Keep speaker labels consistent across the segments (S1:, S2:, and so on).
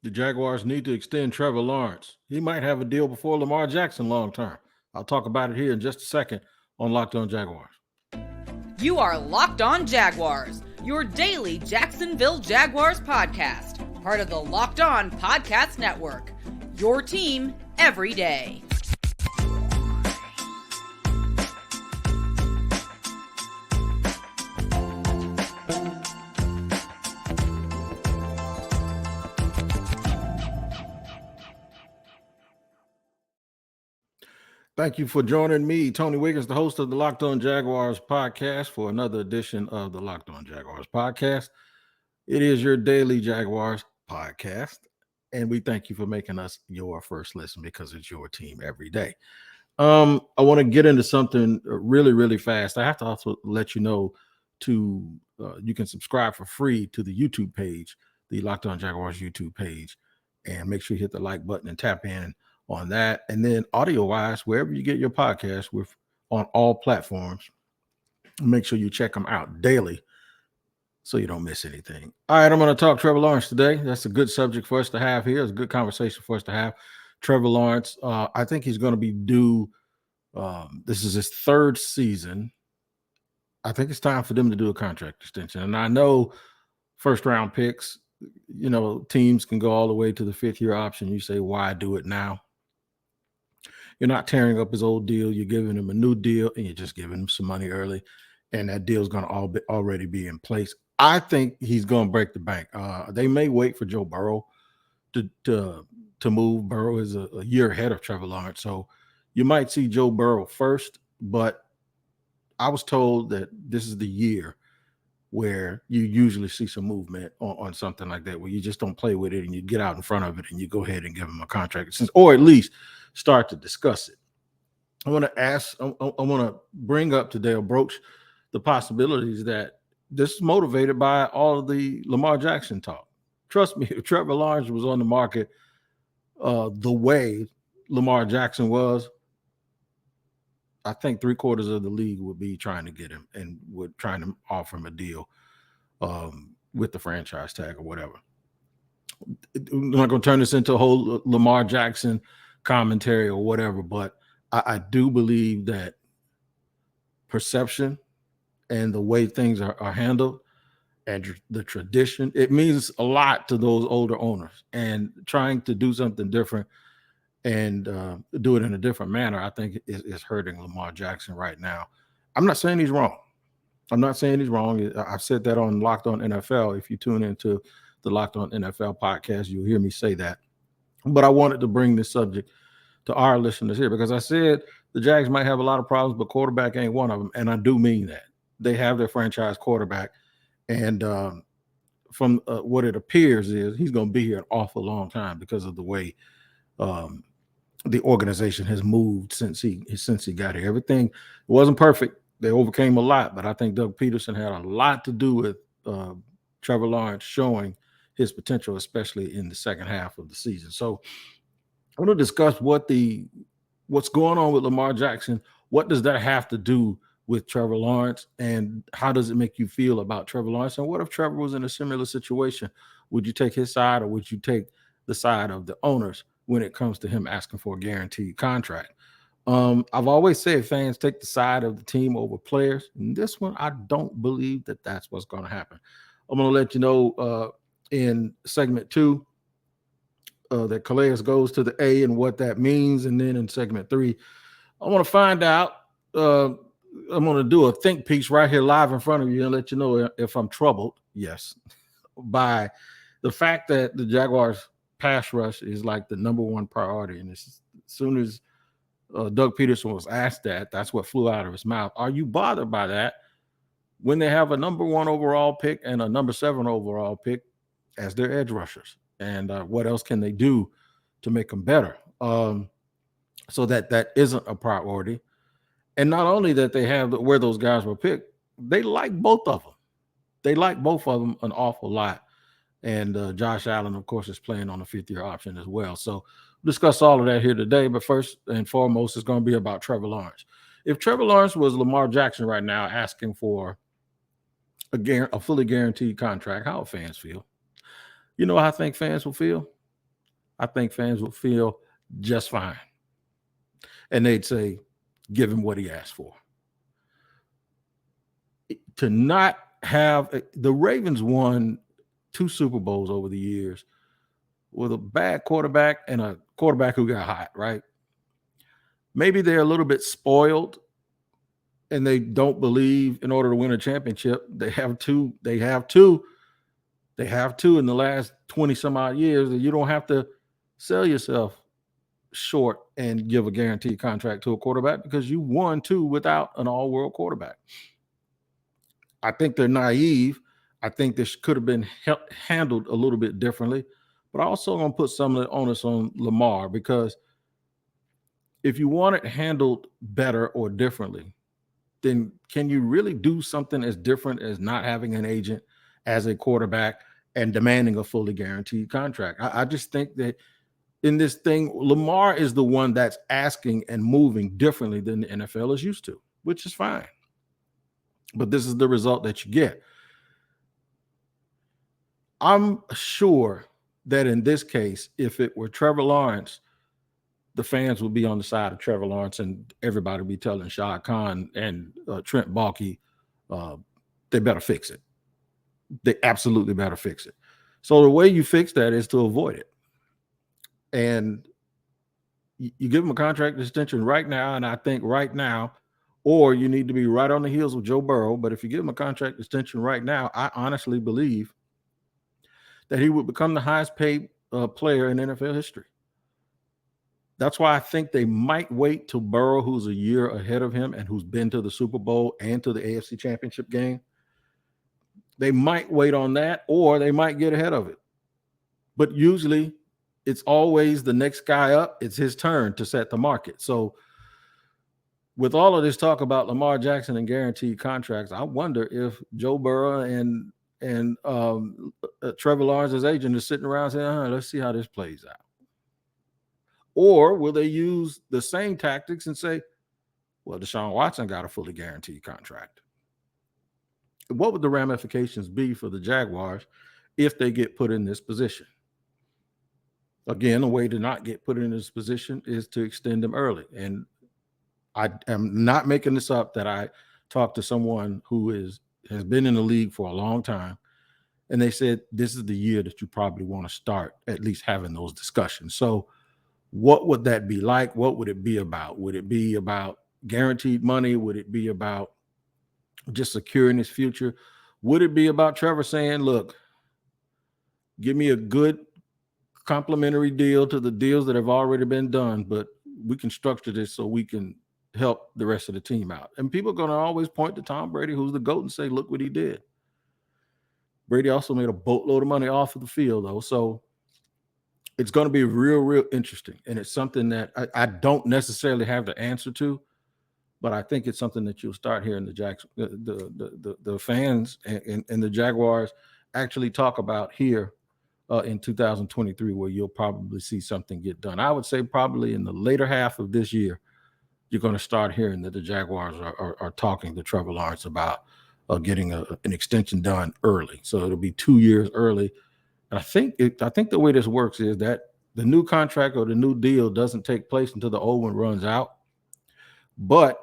S1: The Jaguars need to extend Trevor Lawrence. He might have a deal before Lamar Jackson long term. I'll talk about it here in just a second on Locked On Jaguars.
S2: You are Locked On Jaguars, your daily Jacksonville Jaguars podcast, part of the Locked On Podcast Network, your team every day.
S1: Thank you for joining me, Tony Wiggins, the host of the Locked On Jaguars podcast, for another edition of the Locked On Jaguars podcast. It is your daily Jaguars podcast, and we thank you for making us your first listen because it's your team every day. I want to get into something really, really fast. I have to also let you know you can subscribe for free to the YouTube page, the Locked On Jaguars YouTube page, and make sure you hit the like button and tap in on that. And then audio wise, wherever you get your podcast, we're on all platforms. Make sure you check them out daily so you don't miss anything. All right, I'm going to talk Trevor Lawrence today. That's a good subject for us to have here. It's a good conversation for us to have. Trevor Lawrence, I think he's going to be due. This is his third season. I think it's time for them to do a contract extension. And I know first round picks, teams can go all the way to the 5th year option. You say, why do it now? You're not tearing up his old deal. You're giving him a new deal, and you're just giving him some money early, and that deal's going to already be in place. I think he's going to break the bank. They may wait for Joe Burrow to move. Burrow is a year ahead of Trevor Lawrence, so you might see Joe Burrow first. But I was told that this is the year where you usually see some movement on something like that, where you just don't play with it and you get out in front of it and you go ahead and give him a contract, or at least start to discuss it. I want to bring up today or broach the possibilities that this is motivated by all of the Lamar Jackson talk. Trust me, if Trevor Lawrence was on the market the way Lamar Jackson was, I think 3/4 of the league would be trying to get him and would trying to offer him a deal with the franchise tag or whatever. I'm not going to turn this into a whole Lamar Jackson commentary or whatever, but I do believe that perception and the way things are handled and the tradition, it means a lot to those older owners, and trying to do something different and do it in a different manner, I think is hurting Lamar Jackson right now. I'm not saying he's wrong. I've said that on Locked On NFL. If you tune into the Locked On NFL podcast, you'll hear me say that. But I wanted to bring this subject to our listeners here because I said the Jags might have a lot of problems, but quarterback ain't one of them. And I do mean that. They have their franchise quarterback. And from what it appears is he's going to be here an awful long time because of the way the organization has moved since he got here. Everything wasn't perfect. They overcame a lot, but I think Doug Peterson had a lot to do with Trevor Lawrence showing his potential, especially in the second half of the season. So I want to discuss what's going on with Lamar Jackson. What does that have to do with Trevor Lawrence, and how does it make you feel about Trevor Lawrence? And what if Trevor was in a similar situation? Would you take his side, or would you take the side of the owners when it comes to him asking for a guaranteed contract? I've always said fans take the side of the team over players. In this one, I don't believe that that's what's going to happen. I'm going to let you know in segment 2 that Calais goes to the A and what that means. And then in segment 3, I want to find out. I'm going to do a think piece right here live in front of you and let you know if I'm troubled, yes, by the fact that the Jaguars pass rush is like the number one priority. And as soon as Doug Peterson was asked that, that's what flew out of his mouth. Are you bothered by that when they have a number 1 overall pick and a number 7 overall pick as their edge rushers? And what else can they do to make them better? So that isn't a priority. And not only that they have where those guys were picked, they like both of them. They like both of them an awful lot. And Josh Allen, of course, is playing on a 5th year option as well. So we'll discuss all of that here today. But first and foremost, it's going to be about Trevor Lawrence. If Trevor Lawrence was Lamar Jackson right now asking for a fully guaranteed contract, how would fans feel? You know how I think fans will feel? I think fans will feel just fine. And they'd say, give him what he asked for. To not have the Ravens won 2 Super Bowls over the years with a bad quarterback and a quarterback who got hot, right? Maybe they're a little bit spoiled and they don't believe in order to win a championship, they have two in the last 20 some odd years, that you don't have to sell yourself short and give a guaranteed contract to a quarterback because you won 2 without an all-world quarterback. I think they're naive. I think this could have been handled a little bit differently, but I also going to put some of the onus on Lamar, because if you want it handled better or differently, then can you really do something as different as not having an agent as a quarterback and demanding a fully guaranteed contract? I just think that in this thing, Lamar is the one that's asking and moving differently than the NFL is used to, which is fine. But this is the result that you get. I'm sure that in this case, if it were Trevor Lawrence, the fans would be on the side of Trevor Lawrence and everybody would be telling Shad Khan and Trent Baalke, they better fix it. They absolutely better fix it. So the way you fix that is to avoid it. And you give him a contract extension right now, and I think right now, or you need to be right on the heels of Joe Burrow. But if you give him a contract extension right now, I honestly believe that he would become the highest paid player in NFL history. That's why I think they might wait till Burrow, who's a year ahead of him and who's been to the Super Bowl and to the AFC Championship game. They might wait on that, or they might get ahead of it. But usually it's always the next guy up. It's his turn to set the market. So with all of this talk about Lamar Jackson and guaranteed contracts, I wonder if Joe Burrow and Trevor Lawrence's agent is sitting around saying, let's see how this plays out. Or will they use the same tactics and say, well, Deshaun Watson got a fully guaranteed contract? What would the ramifications be for the Jaguars if they get put in this position? Again, a way to not get put in this position is to extend them early. And I am not making this up, that I talked to someone who has been in the league for a long time, and they said this is the year that you probably want to start at least having those discussions. So what would that be like? What would it be about? Would it be about guaranteed money? Would it be about just securing his future? Would it be about Trevor saying, look, give me a good complimentary deal to the deals that have already been done, but we can structure this so we can help the rest of the team out? And people are going to always point to Tom Brady, who's the GOAT, and say, look what he did. Brady also made a boatload of money off of the field, though. So it's going to be real interesting. And it's something that I don't necessarily have the answer to, but I think it's something that you'll start hearing the fans and the Jaguars actually talk about here in 2023, where you'll probably see something get done. I would say probably in the later half of this year, you're going to start hearing that the Jaguars are talking to Trevor Lawrence about getting an extension done early. So it'll be 2 years early. And I think the way this works is that the new contract or the new deal doesn't take place until the old one runs out. But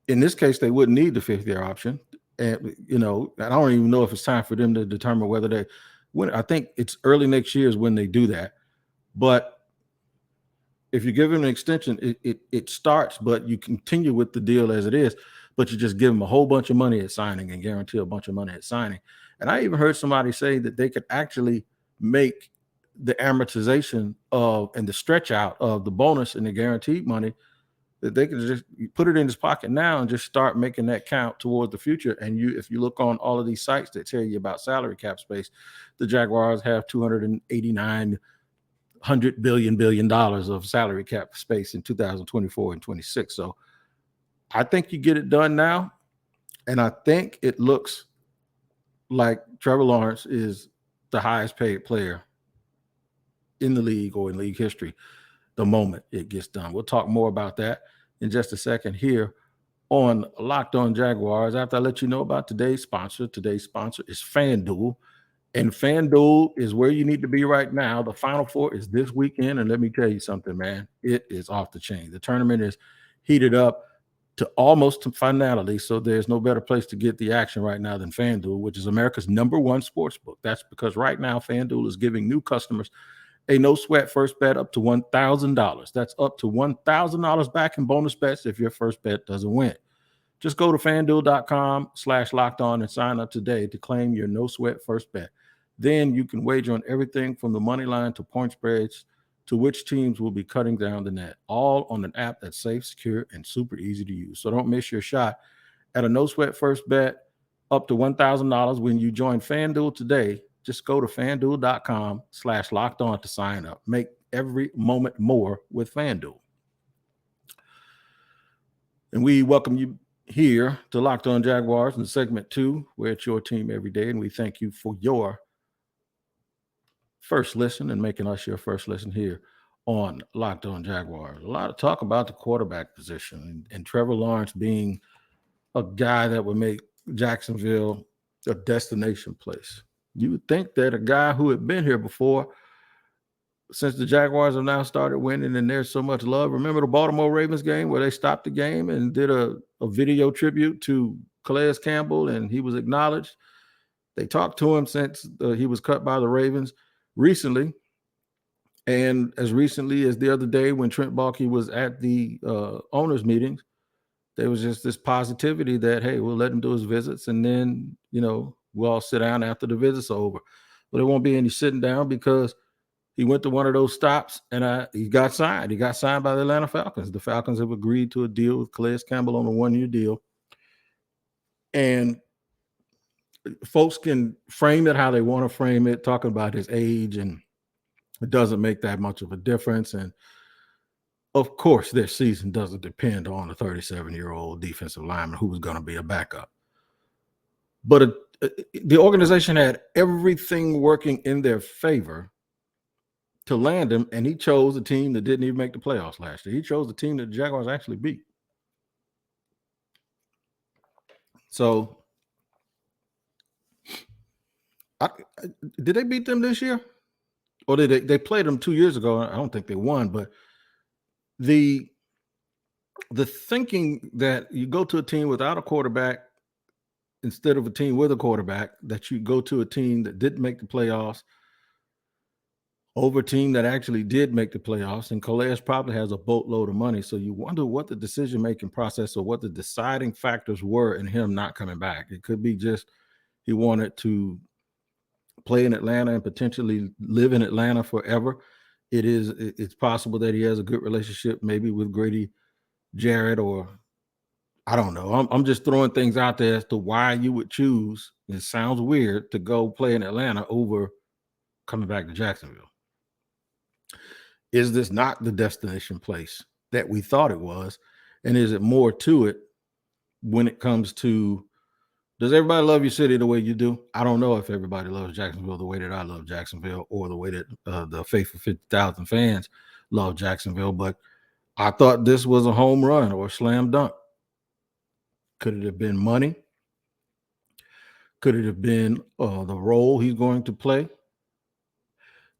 S1: in this case, they wouldn't need the 5th-year option. And, I don't even know if it's time for them to determine whether they win. I think it's early next year is when they do that. But if you give them an extension, it starts, but you continue with the deal as it is, but you just give them a whole bunch of money at signing and guarantee a bunch of money at signing. And I even heard somebody say that they could actually make the amortization and the stretch out of the bonus and the guaranteed money, that they could just put it in his pocket now and just start making that count towards the future. And if you look on all of these sites that tell you about salary cap space, the Jaguars have $289 billion of salary cap space in 2024 and 26. So I think you get it done now. And I think it looks like Trevor Lawrence is the highest paid player in the league or in league history the moment it gets done. We'll talk more about that in just a second here on Locked On Jaguars, after I let you know about today's sponsor. Today's sponsor is FanDuel. And FanDuel is where you need to be right now. The Final Four is this weekend. And let me tell you something, man. It is off the chain. The tournament is heated up to almost to finality. So there's no better place to get the action right now than FanDuel, which is America's #1 sports book. That's because right now FanDuel is giving new customers a no sweat first bet up to $1,000. That's up to $1,000 back in bonus bets if your first bet doesn't win. Just go to fanduel.com/locked on and sign up today to claim your no sweat first bet. Then you can wager on everything from the money line to point spreads to which teams will be cutting down the net, all on an app that's safe, secure, and super easy to use. So don't miss your shot at a no sweat first bet up to $1,000 when you join FanDuel today. Just go to fanduel.com/locked on to sign up. Make every moment more with FanDuel. And we welcome you here to Locked On Jaguars in segment 2, where it's your team every day. And we thank you for your first listen and making us your first listen here on Locked On Jaguars. A lot of talk about the quarterback position and Trevor Lawrence being a guy that would make Jacksonville a destination place. You would think that a guy who had been here before, since the Jaguars have now started winning and there's so much love. Remember the Baltimore Ravens game where they stopped the game and did a video tribute to Calais Campbell, and he was acknowledged. They talked to him since he was cut by the Ravens recently. And as recently as the other day when Trent Baalke was at the owners' meetings, there was just this positivity that, hey, we'll let him do his visits, and then, we'll all sit down after the visits are over. But there won't be any sitting down because he went to one of those stops and he got signed. He got signed by the Atlanta Falcons. The Falcons have agreed to a deal with Calais Campbell on a 1-year deal. And folks can frame it how they want to frame it, talking about his age, and it doesn't make that much of a difference. And of course, their season doesn't depend on a 37-year-old defensive lineman who was going to be a backup. But the organization had everything working in their favor to land him, and he chose a team that didn't even make the playoffs last year. He chose the team that the Jaguars actually beat. So, did they beat them this year? Or did they played them 2 years ago? I don't think they won, but the thinking that you go to a team without a quarterback instead of a team with a quarterback, that you go to a team that didn't make the playoffs over a team that actually did make the playoffs, and Calais probably has a boatload of money. So you wonder what the decision-making process or what the deciding factors were in him not coming back. It could be just he wanted to play in Atlanta and potentially live in Atlanta forever. It's possible that he has a good relationship maybe with Grady Jarrett, or I don't know. I'm just throwing things out there as to why you would choose, it sounds weird, to go play in Atlanta over coming back to Jacksonville. Is this not the destination place that we thought it was? And is it more to it when it comes to, does everybody love your city the way you do? I don't know if everybody loves Jacksonville the way that I love Jacksonville, or the way that the faithful 50,000 fans love Jacksonville, but I thought this was a home run or a slam dunk. Could it have been money? Could it have been the role he's going to play?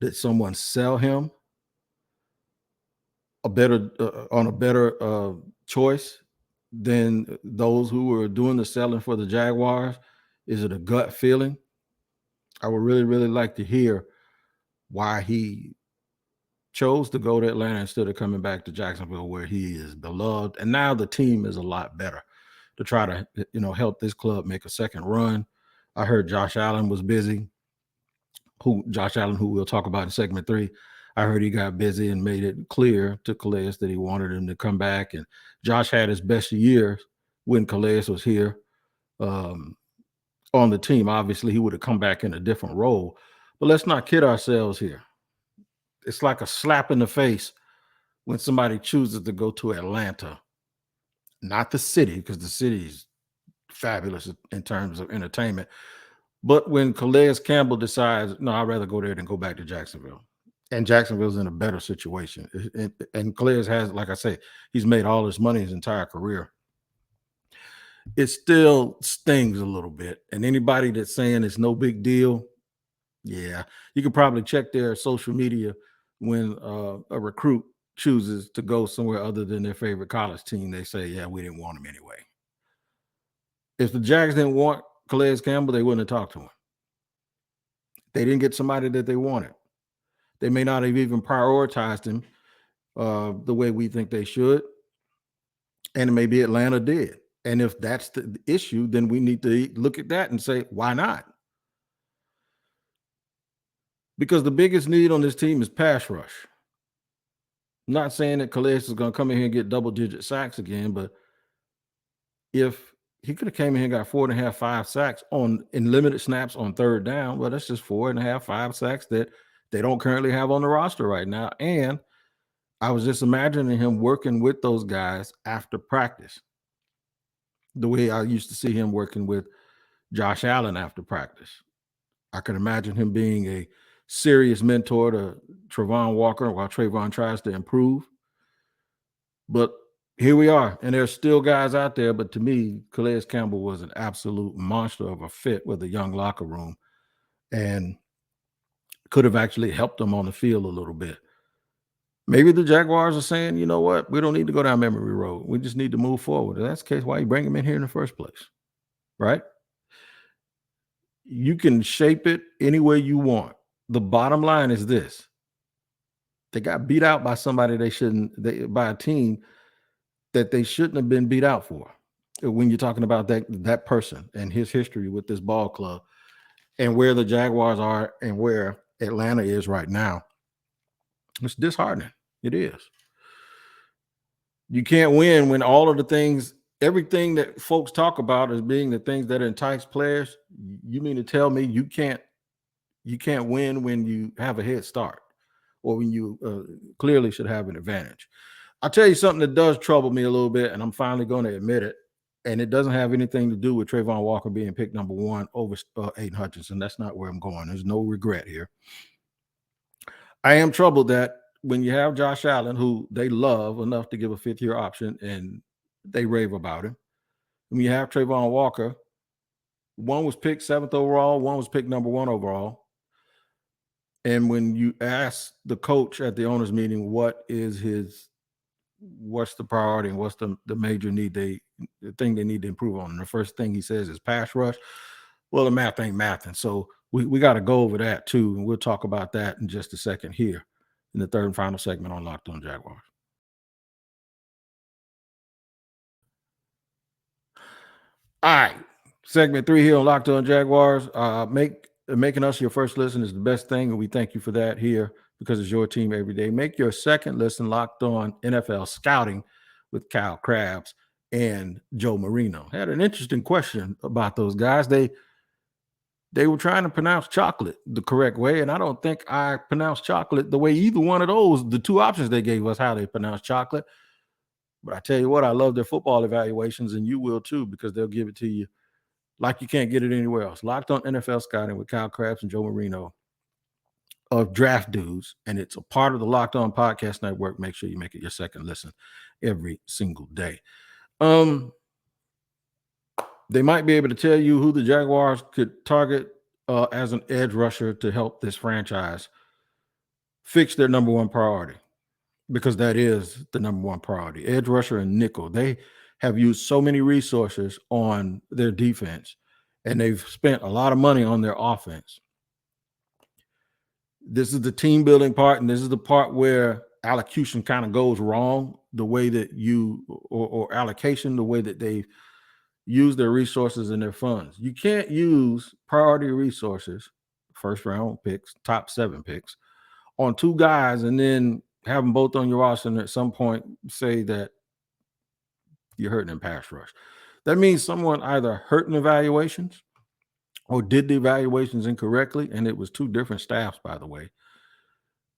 S1: Did someone sell him a better choice than those who were doing the selling for the Jaguars? Is it a gut feeling? I would really, really like to hear why he chose to go to Atlanta instead of coming back to Jacksonville, where he is beloved. And now the team is a lot better to try to, help this club make a second run. I heard Josh Allen was busy. Who we'll talk about in segment 3. I heard he got busy and made it clear to Calais that he wanted him to come back. And Josh had his best years when Calais was here on the team. Obviously, he would have come back in a different role. But let's not kid ourselves here. It's like a slap in the face when somebody chooses to go to Atlanta, not the city, because the city is fabulous in terms of entertainment. But when Calais Campbell decides, no, I'd rather go there than go back to Jacksonville. And Jacksonville's in a better situation. And Calais has, like I say, he's made all his money his entire career. It still stings a little bit. And anybody that's saying it's no big deal, Yeah, you could probably check their social media when a recruit chooses to go somewhere other than their favorite college team. They say, "Yeah, we didn't want him anyway." If the Jags didn't want Calais Campbell, they wouldn't have talked to him. They didn't get somebody that they wanted. They may not have even prioritized him the way we think they should, and maybe Atlanta did. And if that's the issue, then we need to look at that and say, why not? Because the biggest need on this team is pass rush. I'm not saying that Calais is going to come in here and get double-digit sacks again, but if he could have came in here and got 4.5, 5 sacks in limited snaps on third down, well, that's just 4.5, 5 sacks that they don't currently have on the roster right now. And I was just imagining him working with those guys after practice, the way I used to see him working with Josh Allen after practice. I could imagine him being a serious mentor to Trevon Walker while Trevon tries to improve. But here we are, and there's still guys out there. But to me, Calais Campbell was an absolute monster of a fit with a young locker room and could have actually helped them on the field a little bit. Maybe the Jaguars are saying, you know what, we don't need to go down memory road. We just need to move forward. If that's the case, why you bring him in here in the first place, right? You can shape it any way you want. The bottom line is this. They got beat out by somebody by a team that they shouldn't have been beat out for. When you're talking about that person and his history with this ball club and where the Jaguars are and where Atlanta is right now, it's disheartening. It is. You can't win when all of the things, everything that folks talk about as being the things that entice players. You mean to tell me you can't win when you have a head start or when you clearly should have an advantage? I'll tell you something that does trouble me a little bit, and I'm finally going to admit it. And it doesn't have anything to do with Trevon Walker being picked number 1 over Aiden Hutchinson. That's not where I'm going. There's no regret here. I am troubled that when you have Josh Allen, who they love enough to give a 5th-year option, and they rave about him. When you have Trevon Walker, one was picked 7th overall, one was picked number 1 overall. And when you ask the coach at the owners meeting what's the priority and what's the major need, the thing they need to improve on, and the first thing he says is pass rush. Well, the math ain't mathing. So we got to go over that too. And we'll talk about that in just a second here in the third and final segment on Locked On Jaguars. All right. Segment 3 here on Locked On Jaguars. Making us your first listen is the best thing, and we thank you for that here because it's your team every day. Make your second listen Locked On NFL Scouting with Kyle Krabs and Joe Marino. Had an interesting question about those guys. They were trying to pronounce chocolate the correct way, and I don't think I pronounced chocolate the way either one of those, the two options they gave us, how they pronounce chocolate. But I tell you what, I love their football evaluations, and you will too, because they'll give it to you like you can't get it anywhere else. Locked On NFL Scouting with Kyle Krabs and Joe Marino of Draft Dudes, and it's a part of the Locked On Podcast Network. Make sure you make it your second listen every single day. They might be able to tell you who the Jaguars could target as an edge rusher to help this franchise fix their number 1 priority, because that is the number 1 priority. Edge rusher and nickel. They have used so many resources on their defense, and they've spent a lot of money on their offense. This is the team building part, and this is the part where allocution kind of goes wrong, the way that or allocation, the way that they use their resources and their funds. You can't use priority resources, first round picks, top 7 picks, on 2 guys and then have them both on your roster and at some point say that you're hurting in pass rush. That means someone either hurt in evaluations or did the evaluations incorrectly, and it was 2 different staffs, by the way.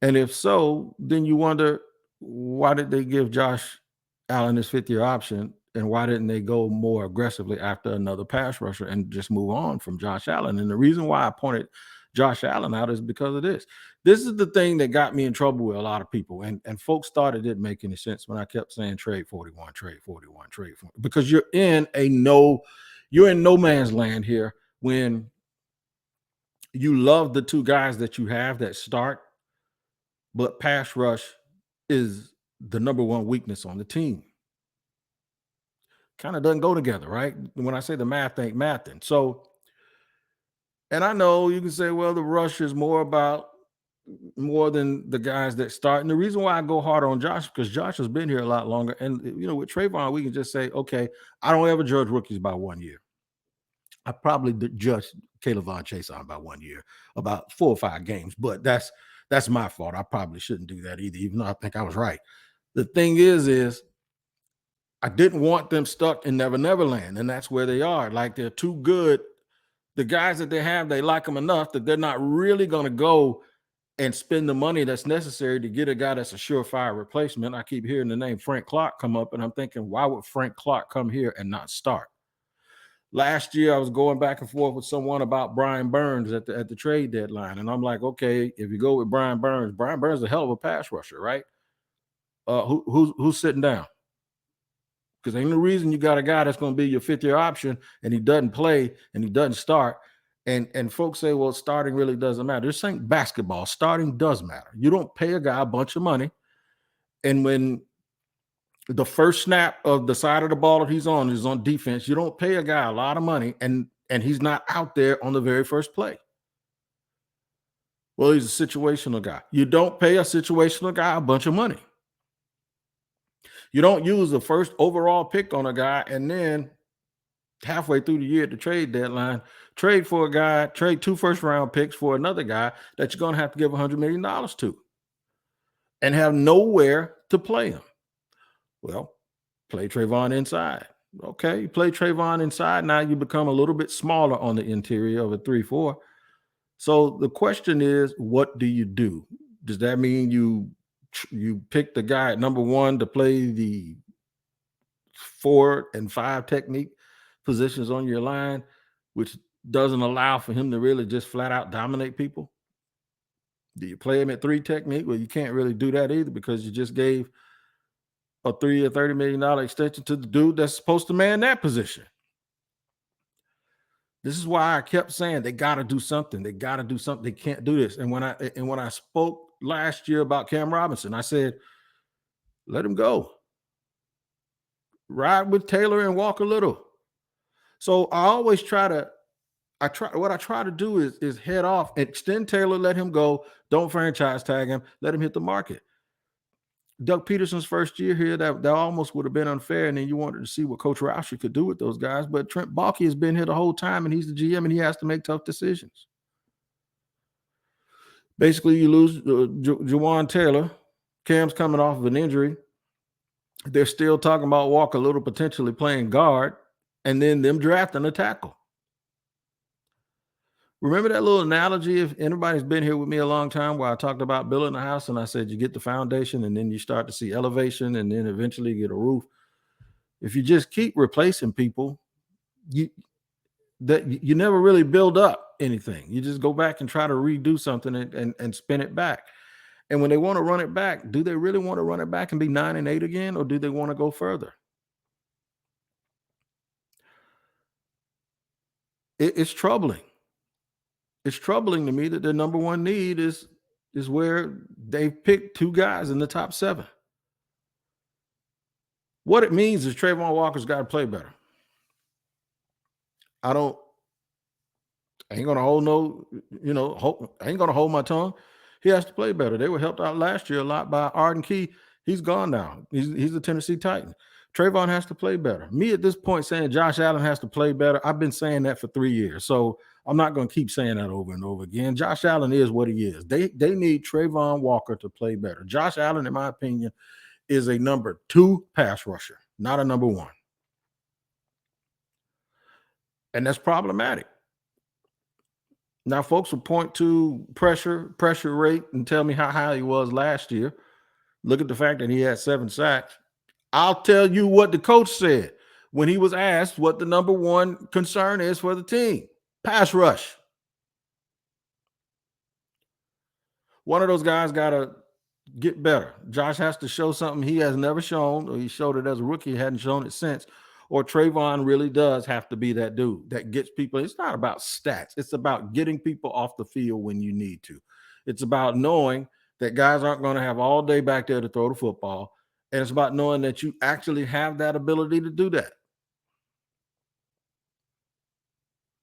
S1: And if so, then you wonder, why did they give Josh Allen his 5th-year option, and why didn't they go more aggressively after another pass rusher and just move on from Josh Allen? And the reason why I pointed Josh Allen out is because of this. This is the thing that got me in trouble with a lot of people, and folks thought it didn't make any sense when I kept saying trade 41, trade 41, trade 41, because you're in no man's land here when You love the two guys that you have that start, but pass rush is the number one weakness on the team. Kind of doesn't go together, right? When I say the math ain't mathing. So, and I know you can say, well, the rush is more than the guys that start. And the reason why I go harder on Josh, because Josh has been here a lot longer. And, with Trayvon, we can just say, okay, I don't ever judge rookies by 1 year. I probably judged Caleb Von Chase on by 1 year, about 4 or 5 games. But that's my fault. I probably shouldn't do that either, even though I think I was right. The thing is I didn't want them stuck in Never Never Land, and that's where they are. Like, they're too good. The guys that they have, they like them enough that they're not really going to go and spend the money that's necessary to get a guy that's a surefire replacement. I keep hearing the name Frank Clark come up, and I'm thinking, why would Frank Clark come here and not start? Last year, I was going back and forth with someone about Brian Burns at the trade deadline, and I'm like, okay, if you go with Brian Burns is a hell of a pass rusher, right? Who's sitting down? Because ain't no reason you got a guy that's going to be your fifth-year option and he doesn't play and he doesn't start. And folks say, well, starting really doesn't matter. This ain't basketball. Starting does matter. You don't pay a guy a bunch of money, and when the first snap of the side of the ball that he's on is on defense, you don't pay a guy a lot of money, and he's not out there on the very first play. Well, he's a situational guy. You don't pay a situational guy a bunch of money. You don't use the first overall pick on a guy and then halfway through the year at the trade deadline, trade for a guy, trade 2 first-round picks for another guy that you're going to have to give $100 million to and have nowhere to play him. Well, play Trayvon inside. Okay, you play Trayvon inside. Now you become a little bit smaller on the interior of a 3-4. So the question is, what do you do? Does that mean you pick the guy at number 1 to play the 4 and 5 technique positions on your line, which doesn't allow for him to really just flat out dominate people? Do you play him at 3 technique? Well, you can't really do that either because you just gave a $3 or $30 million extension to the dude that's supposed to man that position. This is why I kept saying they got to do something. They got to do something. They can't do this. And when I spoke last year about Cam Robinson, I said, let him go. Ride with Taylor and walk a little. So I always try to do is head off, extend Taylor, let him go. Don't franchise tag him. Let him hit the market. Doug Peterson's first year here, that almost would have been unfair. And then you wanted to see what Coach Roushey could do with those guys. But Trent Baalke has been here the whole time, and he's the GM, and he has to make tough decisions. Basically, you lose Jawan Taylor. Cam's coming off of an injury. They're still talking about Walker Little potentially playing guard, and then them drafting a tackle. Remember that little analogy? If anybody's been here with me a long time, where I talked about building a house and I said you get the foundation and then you start to see elevation and then eventually you get a roof. If you just keep replacing people, you never really build up anything. You just go back and try to redo something and spin it back. And when they want to run it back, do they really want to run it back and be 9-8 again, or do they want to go further? It's troubling. It's troubling to me that their number 1 need is where they've picked 2 guys in the top 7. What it means is Trayvon Walker's got to play better. I ain't going to hold my tongue. He has to play better. They were helped out last year a lot by Arden Key. He's gone now. He's a Tennessee Titan. Trayvon has to play better. Me at this point saying Josh Allen has to play better, I've been saying that for 3 years. So I'm not going to keep saying that over and over again. Josh Allen is what he is. They need Trayvon Walker to play better. Josh Allen, in my opinion, is a number 2 pass rusher, not a number 1. And that's problematic. Now, folks will point to pressure rate and tell me how high he was last year. Look at the fact that he had 7 sacks. I'll tell you what the coach said when he was asked what the number 1 concern is for the team. Pass rush. One of those guys got to get better. Josh has to show something he has never shown, or he showed it as a rookie, hadn't shown it since. or Trayvon really does have to be that dude that gets people. It's not about stats. It's about getting people off the field when you need to. It's about knowing that guys aren't going to have all day back there to throw the football. And it's about knowing that you actually have that ability to do that.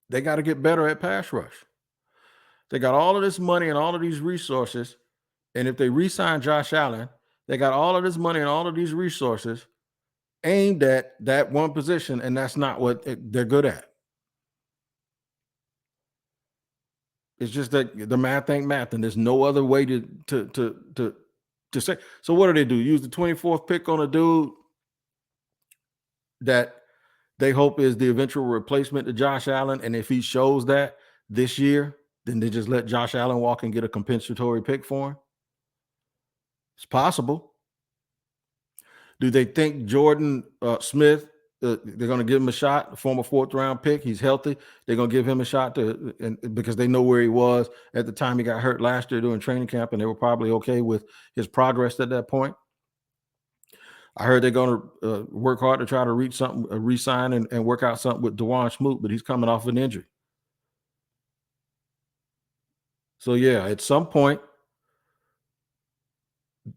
S1: They got to get better at pass rush. They got all of this money and all of these resources. And if they re-sign Josh Allen, they got all of this money and all of these resources aimed at that one position, and that's not what they're good at. It's just that the math ain't math, and there's no other way to say. So what do? Use the 24th pick on a dude that they hope is the eventual replacement to Josh Allen, and if he shows that this year, then they just let Josh Allen walk and get a compensatory pick for him. It's possible. Do they think Jordan Smith, they're going to give him a shot, a former 4th-round pick? He's healthy. They're going to give him a shot because they know where he was at the time he got hurt last year during training camp, and they were probably okay with his progress at that point. I heard they're going to work hard to try to reach something, re-sign and work out something with Dewan Smoot, but he's coming off an injury. So, yeah, at some point,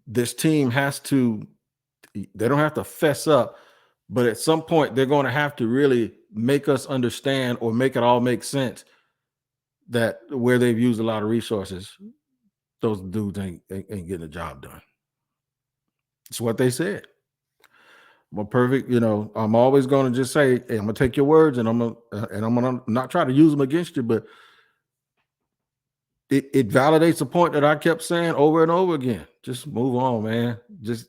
S1: this team has to – they don't have to fess up, but at some point they're going to have to really make us understand or make it all make sense that where they've used a lot of resources, those dudes ain't getting the job done. It's what they said. I'm I'm always going to just say, hey, I'm going to take your words and I'm going to not try to use them against you, but it validates the point that I kept saying over and over again. Just move on, man. Just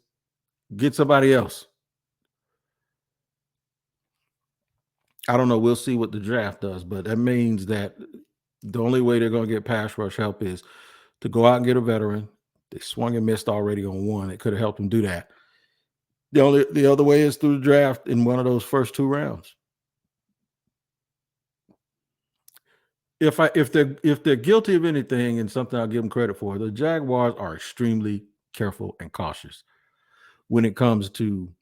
S1: get somebody else. I don't know. We'll see what the draft does, but that means that the only way they're going to get pass rush help is to go out and get a veteran. They swung and missed already on one. It could have helped them do that. The other way is through the draft in one of those first 2 rounds. If they're guilty of anything and something I'll give them credit for, the Jaguars are extremely careful and cautious when it comes to,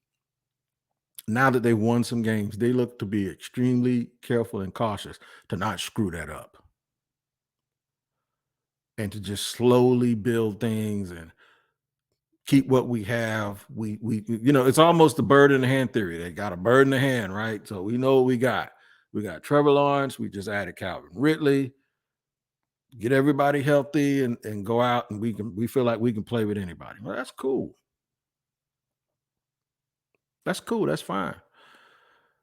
S1: now that they've won some games, they look to be extremely careful and cautious to not screw that up and to just slowly build things and keep what we have. We it's almost the bird in the hand theory. They got a bird in the hand, right? So we know what we got. We got Trevor Lawrence. We just added Calvin Ridley. Get everybody healthy and go out and we feel like we can play with anybody. Well, that's cool. That's cool. That's fine.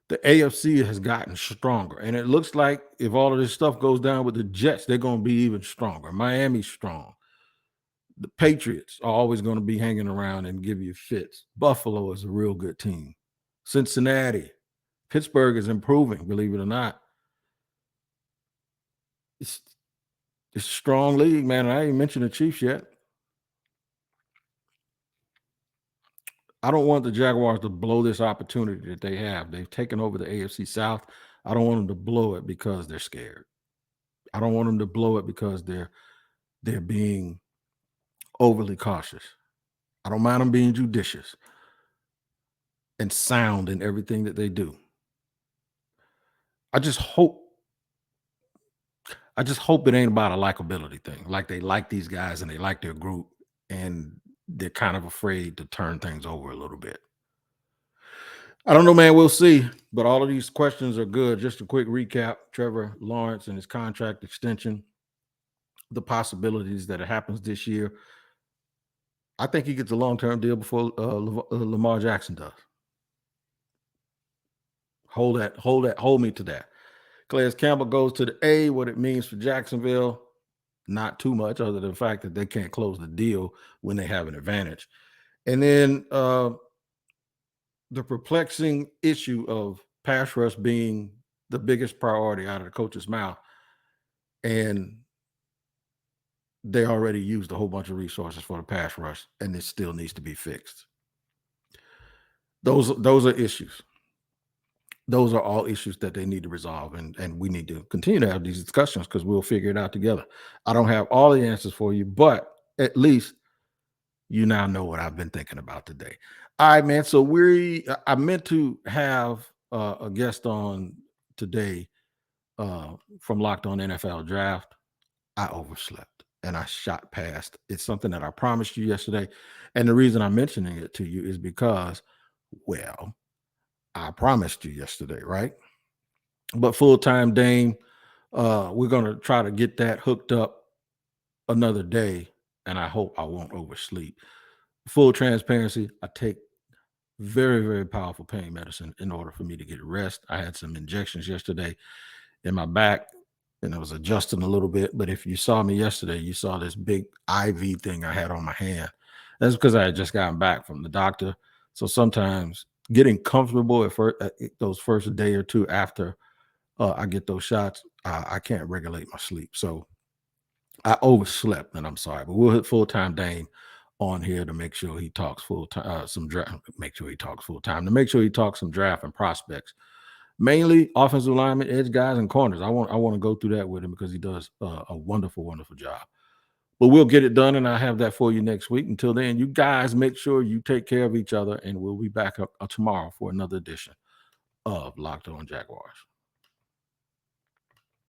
S1: The AFC has gotten stronger, and it looks like if all of this stuff goes down with the Jets, they're going to be even stronger. Miami's strong. The Patriots are always going to be hanging around and give you fits. Buffalo is a real good team. Cincinnati. Pittsburgh is improving, believe it or not. It's a strong league, man. I ain't mentioned the Chiefs yet. I don't want the Jaguars to blow this opportunity that they have. They've taken over the AFC South. I don't want them to blow it because they're scared. I don't want them to blow it because they're being overly cautious. I don't mind them being judicious and sound in everything that they do. I just hope it ain't about a likability thing. Like they like these guys and they like their group and they're kind of afraid to turn things over a little bit. I don't know, man. We'll see. But all of these questions are good. Just a quick recap. Trevor Lawrence and his contract extension, the possibilities that it happens this year. I think he gets a long-term deal before Lamar Jackson does. Hold me to that. Calais Campbell goes to the A. What it means for Jacksonville, not too much other than the fact that they can't close the deal when they have an advantage. And then the perplexing issue of pass rush being the biggest priority out of the coach's mouth. And they already used a whole bunch of resources for the pass rush, and it still needs to be fixed. Those are issues. Those are all issues that they need to resolve, and we need to continue to have these discussions because we'll figure it out together. I don't have all the answers for you, but at least you now know what I've been thinking about today. All right, man. So I meant to have a guest on today from Locked On NFL Draft. I overslept and I shot past. It's something that I promised you yesterday. And the reason I'm mentioning it to you is because, well, I promised you yesterday, right? But full-time Dame, we're going to try to get that hooked up another day. And I hope I won't oversleep. Full transparency, I take very, very powerful pain medicine in order for me to get rest. I had some injections yesterday in my back and I was adjusting a little bit. But if you saw me yesterday, you saw this big IV thing I had on my hand. That's because I had just gotten back from the doctor. So sometimes getting comfortable at first, those first day or two after I get those shots, I can't regulate my sleep. So I overslept, and I'm sorry, but we'll hit full-time Dane on here to make sure he talks full time, some draft. Make sure he talks full time to make sure he talks some draft and prospects, mainly offensive linemen, edge guys, and corners. I want to go through that with him because he does a wonderful, wonderful job. But we'll get it done, and I'll have that for you next week. Until then, you guys make sure you take care of each other, and we'll be back up tomorrow for another edition of Locked On Jaguars.